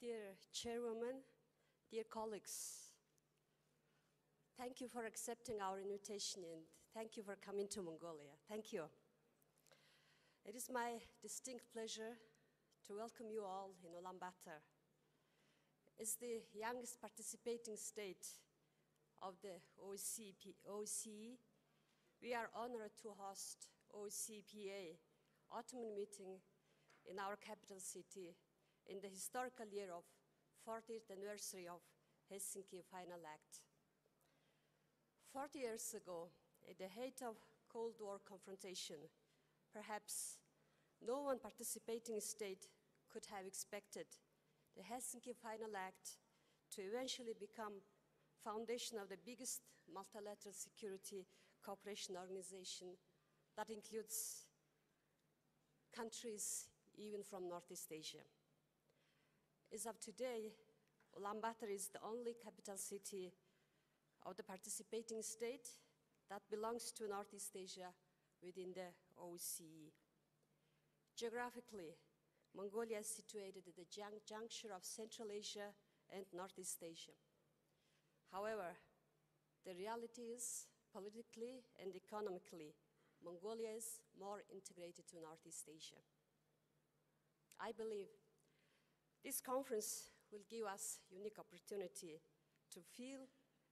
Dear Chairwoman, dear colleagues, thank you for accepting our invitation and thank you for coming to Mongolia. Thank you. It is my distinct pleasure to welcome you all in Ulaanbaatar. As the youngest participating state of the OSCE, we are honored to host OSCEPA Autumn Meeting in our capital city in the historical year of 40th anniversary of Helsinki Final Act. 40 years ago, at the height of Cold War confrontation, perhaps no one participating state could have expected the Helsinki Final Act to eventually become foundation of the biggest multilateral security cooperation organization that includes countries even from Northeast Asia. As of today, Ulaanbaatar is the only capital city of the participating state that belongs to Northeast Asia within the OSCE. Geographically, Mongolia is situated at the juncture of Central Asia and Northeast Asia. However, the reality is, politically and economically, Mongolia is more integrated to Northeast Asia. I believe this conference will give us a unique opportunity to feel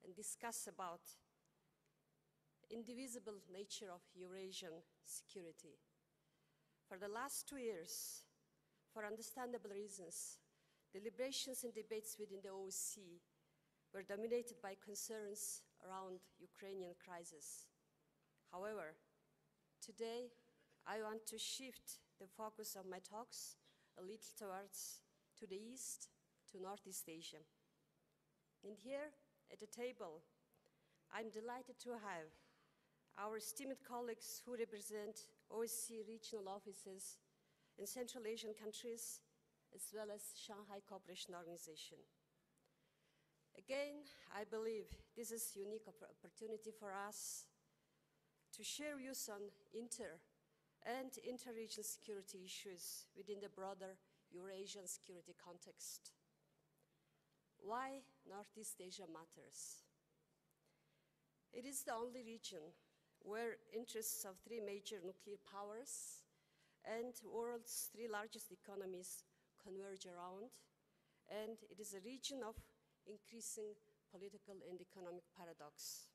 and discuss about indivisible nature of Eurasian security. For the last 2 years, for understandable reasons, deliberations and debates within the OSCE were dominated by concerns around Ukrainian crisis. However, today I want to shift the focus of my talks a little towards to the east, to Northeast Asia. And here at the table, I'm delighted to have our esteemed colleagues who represent OSCE regional offices in Central Asian countries, as well as Shanghai Cooperation Organization. Again, I believe this is a unique opportunity for us to share views on inter- and inter-regional security issues within the broader Eurasian security context. Why Northeast Asia matters? It is the only region where interests of 3 major nuclear powers and the world's 3 largest economies converge around, and it is a region of increasing political and economic paradox.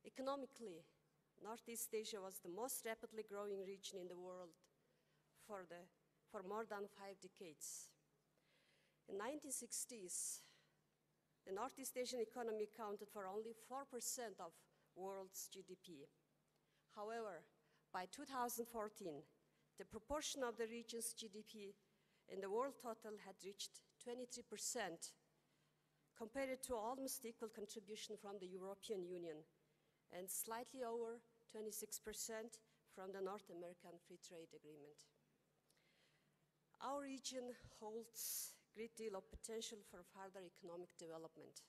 Economically, Northeast Asia was the most rapidly growing region in the world for more than 5 decades. In the 1960s, the Northeast Asian economy accounted for only 4% of world's GDP. However, by 2014, the proportion of the region's GDP in the world total had reached 23%, compared to almost equal contribution from the European Union, and slightly over 26% from the North American Free Trade Agreement. Our region holds a great deal of potential for further economic development.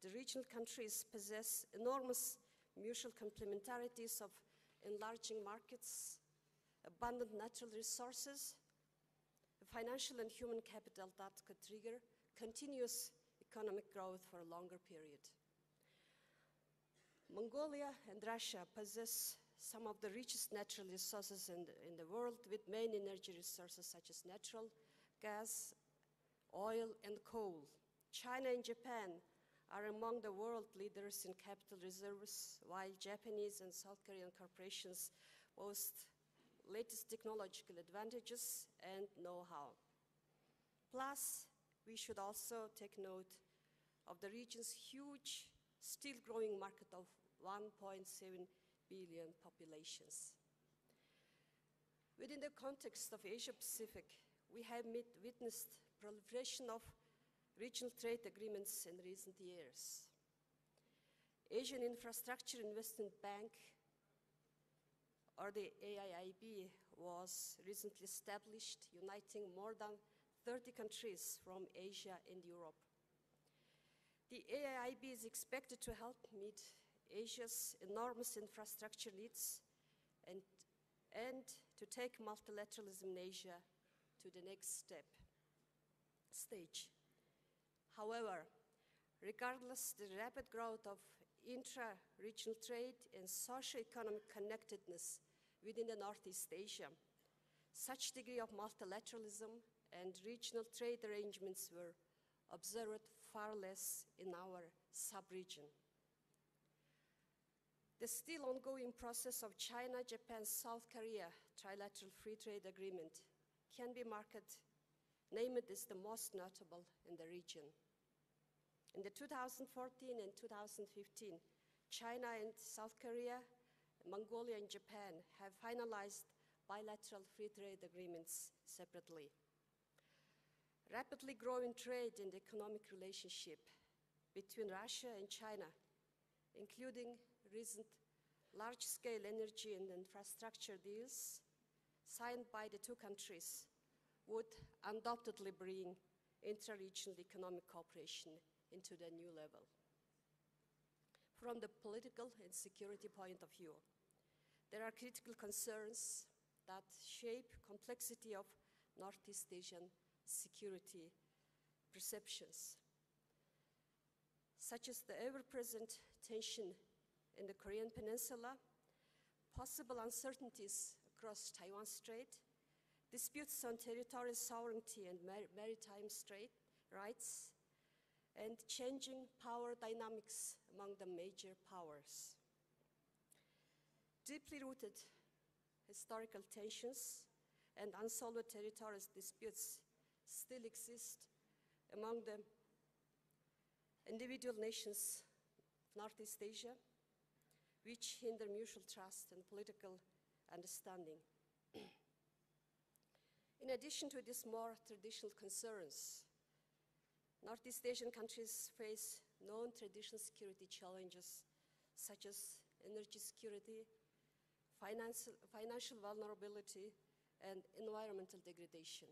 The regional countries possess enormous mutual complementarities of enlarging markets, abundant natural resources, a financial and human capital that could trigger continuous economic growth for a longer period. Mongolia and Russia possess some of the richest natural resources in the world, with main energy resources such as natural gas, oil, and coal. China and Japan are among the world leaders in capital reserves, while Japanese and South Korean corporations boast latest technological advantages and know-how. Plus, we should also take note of the region's huge, still growing market of 1.7 billion populations. Within the context of Asia-Pacific, we have witnessed proliferation of regional trade agreements in recent years. Asian Infrastructure Investment Bank, or the AIIB, was recently established, uniting more than 30 countries from Asia and Europe. The AIIB is expected to help meet Asia's enormous infrastructure needs and to take multilateralism in Asia to the next step. stage. However, regardless the rapid growth of intra-regional trade and socio-economic connectedness within the Northeast Asia, such degree of multilateralism and regional trade arrangements were observed far less in our sub-region. The still ongoing process of China-Japan-South Korea trilateral free trade agreement can be named as the most notable in the region. In the 2014 and 2015, China and South Korea, Mongolia and Japan have finalized bilateral free trade agreements separately. Rapidly growing trade and economic relationship between Russia and China, including recent large-scale energy and infrastructure deals signed by the two countries, would undoubtedly bring intra-regional economic cooperation into the new level. From the political and security point of view, there are critical concerns that shape complexity of Northeast Asian security perceptions, such as the ever-present tension in the Korean Peninsula, possible uncertainties across Taiwan Strait, disputes on territorial sovereignty and maritime rights, and changing power dynamics among the major powers. Deeply rooted historical tensions and unsolved territorial disputes still exist among the individual nations of Northeast Asia, which hinder mutual trust and political understanding. In addition to these more traditional concerns, Northeast Asian countries face known traditional security challenges such as energy security, financial vulnerability, and environmental degradation.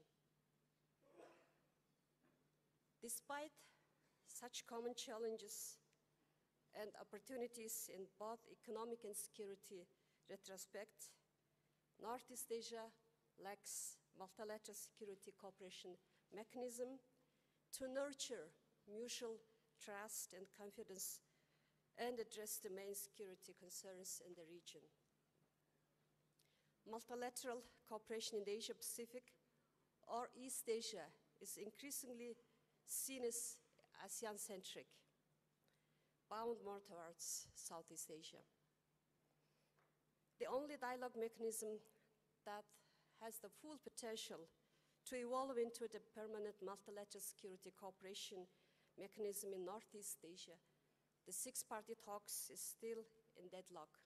Despite such common challenges and opportunities in both economic and security retrospect, Northeast Asia lacks multilateral security cooperation mechanism to nurture mutual trust and confidence and address the main security concerns in the region. Multilateral cooperation in the Asia-Pacific or East Asia is increasingly seen as ASEAN-centric, bound more towards Southeast Asia. The only dialogue mechanism that has the full potential to evolve into the permanent multilateral security cooperation mechanism in Northeast Asia, the six-party talks is still in deadlock.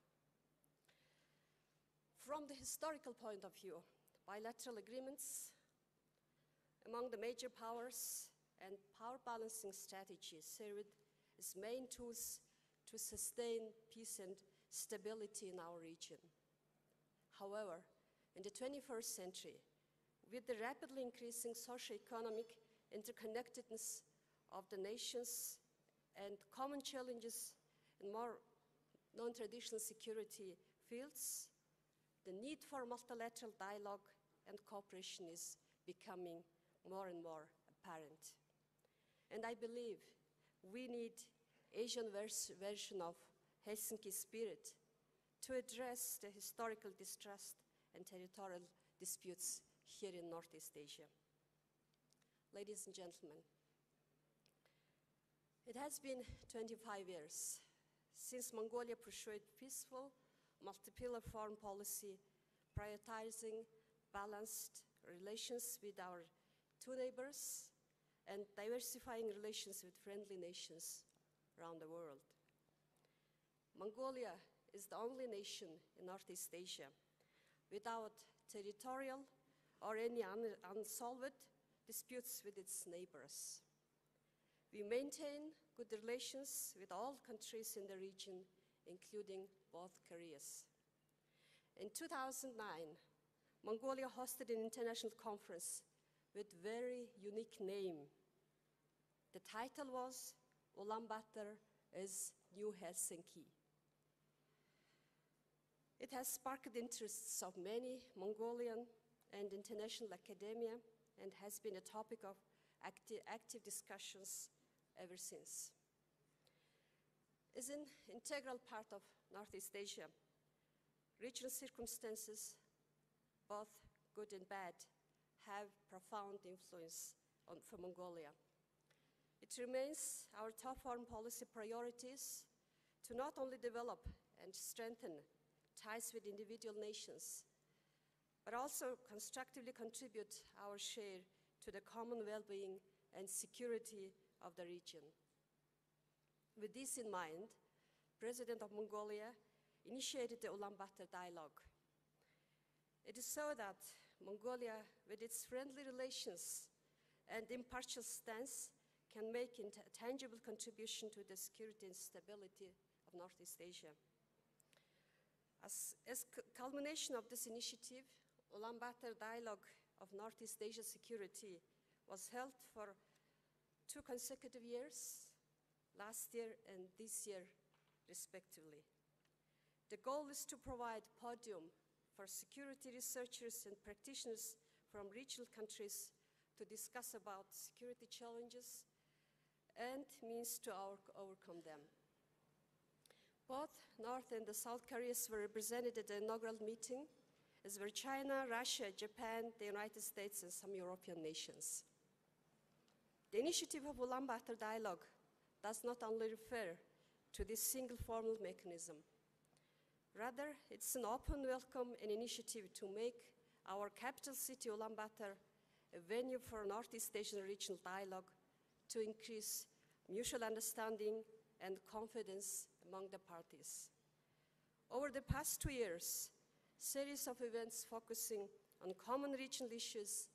From the historical point of view, bilateral agreements among the major powers and power balancing strategies served as main tools to sustain peace and stability in our region. However, in the 21st century, with the rapidly increasing socio-economic interconnectedness of the nations and common challenges in more non-traditional security fields, the need for multilateral dialogue and cooperation is becoming more and more apparent. And I believe we need Asian version of Helsinki spirit to address the historical distrust and territorial disputes here in Northeast Asia. Ladies and gentlemen, it has been 25 years since Mongolia pursued peaceful, multi-pillar foreign policy, prioritizing balanced relations with our two neighbors and diversifying relations with friendly nations around the world. Mongolia is the only nation in Northeast Asia without territorial or any unsolved disputes with its neighbors. We maintain good relations with all countries in the region, including both Koreas. In 2009, Mongolia hosted an international conference with a very unique name. The title was Ulaanbaatar is New Helsinki. It has sparked the interests of many Mongolian and international academia and has been a topic of active discussions ever since. As an integral part of Northeast Asia, regional circumstances, both good and bad, have profound influence for Mongolia. It remains our top foreign policy priorities to not only develop and strengthen ties with individual nations, but also constructively contribute our share to the common well-being and security of the region. With this in mind, President of Mongolia initiated the Ulaanbaatar Dialogue. It is so that Mongolia, with its friendly relations and impartial stance, can make a tangible contribution to the security and stability of Northeast Asia. As culmination of this initiative, Ulaanbaatar Dialogue of Northeast Asia Security was held for 2 consecutive years, last year and this year, respectively. The goal is to provide podium for security researchers and practitioners from regional countries to discuss about security challenges and means to overcome them. Both North and the South Koreas were represented at the inaugural meeting, as were China, Russia, Japan, the United States, and some European nations. The initiative of Ulaanbaatar Dialogue does not only refer to this single formal mechanism. Rather, it's an open, welcome, and initiative to make our capital city, Ulaanbaatar, a venue for Northeast Asian regional dialogue to increase mutual understanding and confidence among the parties. Over the past 2 years, series of events focusing on common regional issues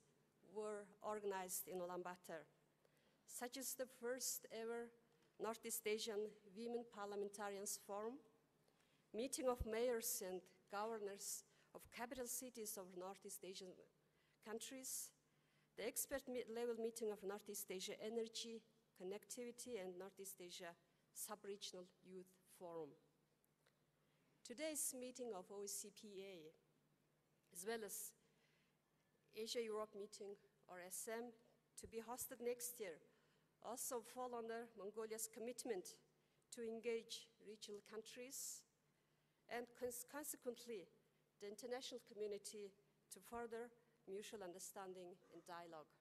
were organized in Ulaanbaatar, such as the first ever Northeast Asian Women Parliamentarians Forum, meeting of mayors and governors of capital cities of Northeast Asian countries, the expert-level meeting of Northeast Asia Energy, Connectivity, and Northeast Asia Sub-Regional Youth Forum. Today's meeting of OSCEPA, as well as Asia-Europe meeting, or SM, to be hosted next year, also fall under Mongolia's commitment to engage regional countries and consequently the international community to further mutual understanding and dialogue.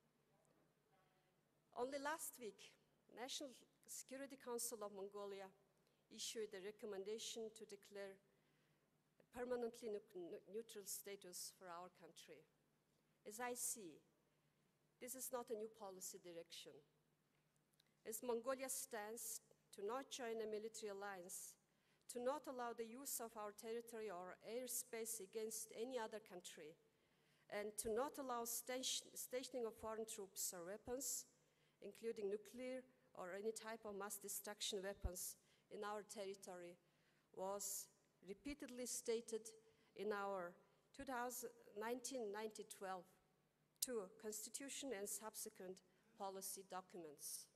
Only last week, National Security Council of Mongolia issued a recommendation to declare a permanently neutral status for our country. As I see, this is not a new policy direction. As Mongolia stands to not join a military alliance, to not allow the use of our territory or airspace against any other country, and to not allow stationing of foreign troops or weapons, including nuclear or any type of mass destruction weapons in our territory, was repeatedly stated in our 1912 Constitution and subsequent policy documents.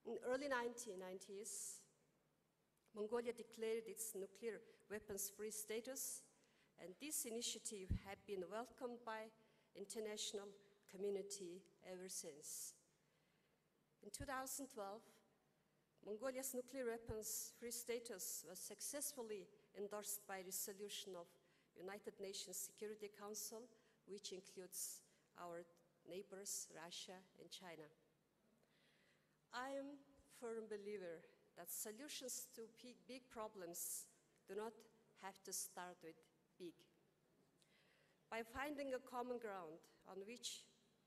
In early 1990s, Mongolia declared its nuclear weapons-free status, and this initiative had been welcomed by international community ever since. In 2012, Mongolia's nuclear weapons-free status was successfully endorsed by resolution of United Nations Security Council, which includes our neighbors, Russia and China. I am a firm believer that solutions to big problems do not have to start with big. By finding a common ground on which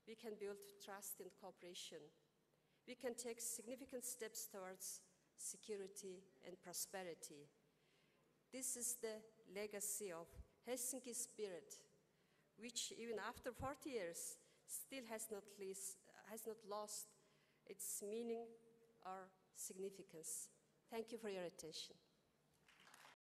we can build trust and cooperation, we can take significant steps towards security and prosperity. This is the legacy of Helsinki spirit, which even after 40 years still has not lost its meaning or significance. Thank you for your attention.